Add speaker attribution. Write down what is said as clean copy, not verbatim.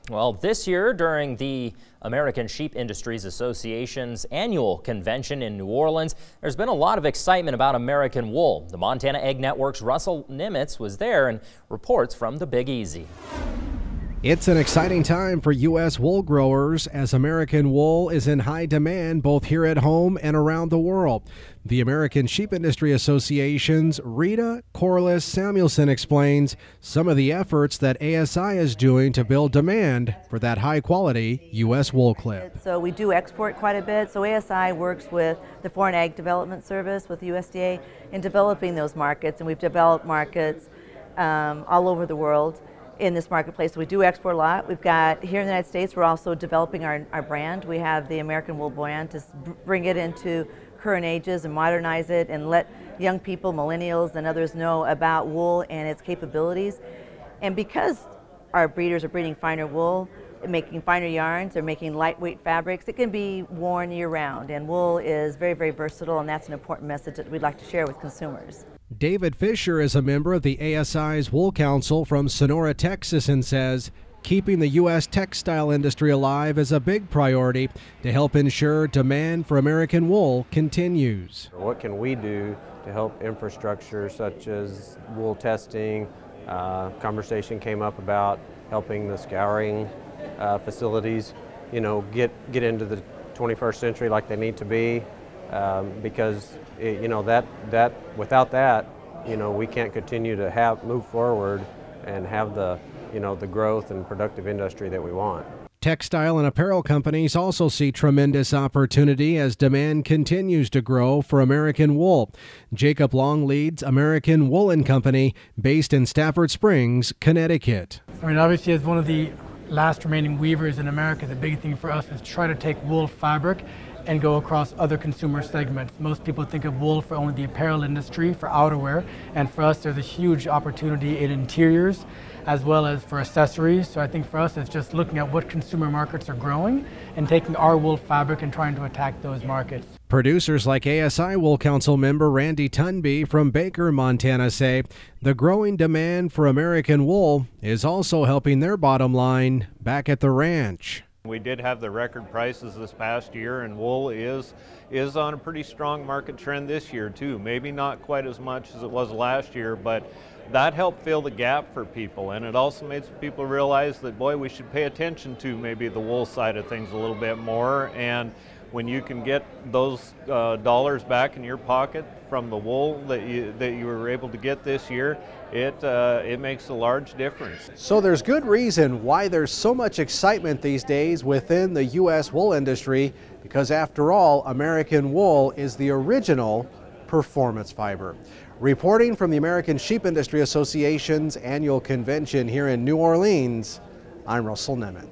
Speaker 1: Well, this year during the American Sheep Industries Association's annual convention in New Orleans, there's been a lot of excitement about American wool. The Montana Ag Network's Russell Nimitz was there and reports from the Big Easy.
Speaker 2: It's an exciting time for U.S. wool growers as American wool is in high demand both here at home and around the world. The American Sheep Industry Association's Rita Corliss Samuelson explains some of the efforts that ASI is doing to build demand for that high-quality U.S. wool clip.
Speaker 3: So we do export quite a bit. So ASI works with the Foreign Ag Development Service, with the USDA, in developing those markets, and we've developed markets all over the world in this marketplace. So we do export a lot. We've got, here in the United States, we're also developing our brand. We have the American Wool brand to bring it into current ages and modernize it and let young people, millennials and others know about wool and its capabilities. And because our breeders are breeding finer wool, making finer yarns, they're making lightweight fabrics, it can be worn year-round. And wool is very, very versatile, and that's an important message that we'd like to share with consumers.
Speaker 2: David Fisher is a member of the ASI's Wool Council from Sonora, Texas, and says keeping the U.S. textile industry alive is a big priority to help ensure demand for American wool continues.
Speaker 4: What can we do to help infrastructure such as wool testing? Conversation came up about helping the scouring facilities, get into the 21st century like they need to be, because without that, we can't continue to move forward and have the growth and productive industry that we want.
Speaker 2: Textile and apparel companies also see tremendous opportunity as demand continues to grow for American wool. Jacob Long leads American Woolen Company based in Stafford Springs, Connecticut.
Speaker 5: Obviously, as one of the last remaining weavers in America, the big thing for us is to try to take wool fabric and go across other consumer segments. Most people think of wool for only the apparel industry, for outerwear, and for us there's a huge opportunity in interiors as well as for accessories. So I think for us it's just looking at what consumer markets are growing and taking our wool fabric and trying to attack those markets.
Speaker 2: Producers like ASI Wool Council member Randy Tunby from Baker, Montana say the growing demand for American wool is also helping their bottom line back at the ranch.
Speaker 6: We did have the record prices this past year, and wool is on a pretty strong market trend this year too. Maybe not quite as much as it was last year, but that helped fill the gap for people, and it also made some people realize that, boy, we should pay attention to maybe the wool side of things a little bit more. And when you can get those dollars back in your pocket from the wool that you were able to get this year, it makes a large difference.
Speaker 2: So there's good reason why there's so much excitement these days within the U.S. wool industry, because after all, American wool is the original performance fiber. Reporting from the American Sheep Industry Association's annual convention here in New Orleans, I'm Russell Nimitz.